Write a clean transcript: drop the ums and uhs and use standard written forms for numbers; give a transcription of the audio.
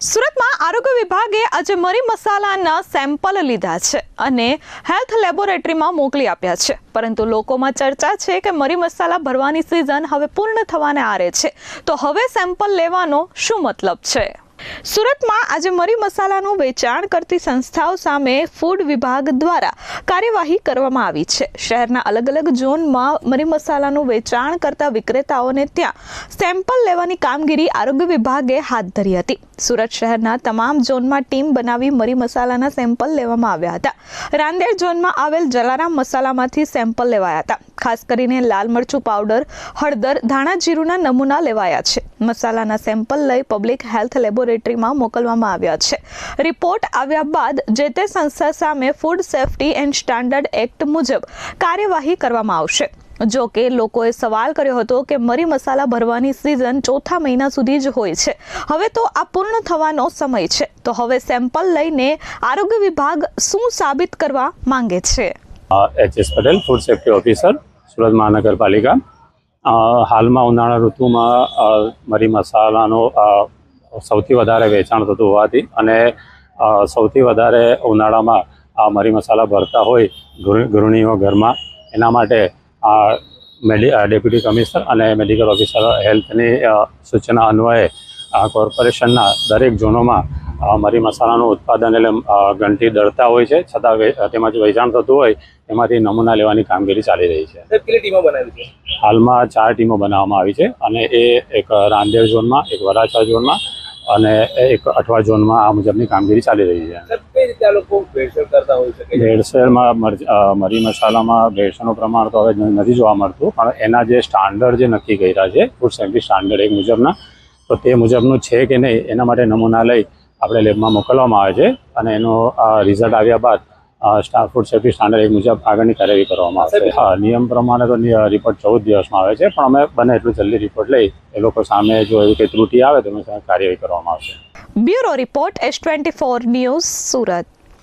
સુરતમાં આરોગ્ય વિભાગે આજે મરી મસાલાના સેમ્પલ લીધા છે અને હેલ્થ લેબોરેટરીમાં મોકલી આપ્યા છે, પરંતુ લોકોમાં ચર્ચા છે કે મરી મસાલા ભરવાની સિઝન હવે પૂર્ણ થવાને આરે છે, તો હવે સેમ્પલ લેવાનો શું મતલબ છે? સુરતમાં આજે મરી મસાલાનું વેચાણ કરતી સંસ્થાઓ સામે ફૂડ વિભાગ દ્વારા કાર્યવાહી કરવામાં આવી છે। શહેરના અલગ અલગ ઝોનમાં મરી મસાલાનું વેચાણ કરતા વિક્રેતાઓને ત્યાં સેમ્પલ લેવાની કામગીરી આરોગ્ય વિભાગે હાથ ધરી હતી। સુરત શહેરના તમામ ઝોનમાં ટીમ બનાવી મરી મસાલાના સેમ્પલ લેવામાં આવ્યા હતા। રાંદેર ઝોનમાં આવેલ જલારામ મસાલામાંથી સેમ્પલ લેવાયા હતા। ખાસ કરીને લાલ મરચું પાવડર, હળદર, ધાણા જીરુંના નમૂના લેવાયા છે। મસાલાના સેમ્પલ લઈ પબ્લિક હેલ્થ લેબોરેટરીમાં મોકલવામાં આવ્યા છે। રિપોર્ટ આવ્યા બાદ જે તે સંસ્થા સામે food safety and standard act મુજબ કાર્યવાહી કરવામાં આવશે। જો કે લોકોએ સવાલ કર્યો હતો કે મરી મસાલા ભરવાની સિઝન ચોથા મહિના સુધી જ હોય છે, હવે તો આ પૂર્ણ થવાનો સમય છે, તો હવે સેમ્પલ લઈને આરોગ્ય વિભાગ શું સાબિત કરવા માંગે છે? HS. Patel, food safety officer, Surat મહાનગરપાલિકા। હાલમાં ઉનાળા ઋતુમાં મરી મસાલાનો સૌથી વધારે વેચાણ થતું હોવાથી અને સૌથી વધારે ઉનાળામાં આ મરી મસાલા ભરતા હોય ગૃહિણીઓ ઘરમાં, એના માટે ડેપ્યુટી કમિશનર અને મેડિકલ ઓફિસર હેલ્થની સૂચના અન્વયે કોર્પોરેશનના દરેક ઝોનોમાં મરી મસાલાનું ઉત્પાદન એટલે ઘંટી દળતા હોય છે, છતાં તેમાંથી વેચાણ થતું હોય એમાંથી નમૂના લેવાની કામગીરી ચાલી રહી છે। કેટલી ટીમો બનાવી છે? હાલમાં 4 ટીમો બનાવવામાં આવી છે અને એ એક રાંદેર ઝોનમાં, એક વરાછા ઝોનમાં અને એક અઠવા ઝોનમાં આ મુજબની કામગીરી ચાલી રહી છે। કઈ રીતે આ લોકો ભેળસેળ કરતા હોય છે? ભેળસેળમાં મરી મસાલામાં ભેળસેળનું પ્રમાણ તો હવે નથી જોવા મળતું, પણ એના જે સ્ટાન્ડર્ડ જે નક્કી કર્યા છે ફૂડ સેફ્ટી સ્ટાન્ડર્ડ એક મુજબના, તો તે મુજબનું છે કે નહીં એના માટે નમૂના લઈ આપણે લેબમાં મોકલવામાં આવે છે અને એનો રિઝલ્ટ આવ્યા બાદ ફૂડ સેફ્ટી સ્ટાન્ડર્ડ એક મુજબ આગળની કાર્યવાહી કરવામાં આવશે। હા, નિયમ પ્રમાણે તો રિપોર્ટ 14 દિવસમાં આવે છે, પણ અમે બને એટલું જલ્દી રિપોર્ટ લઈ એ લોકો સામે જો એવી કંઈ ત્રુટિ આવે તો એમાં કાર્યવાહી કરવામાં આવશે। Bureau report S24 news, Surat.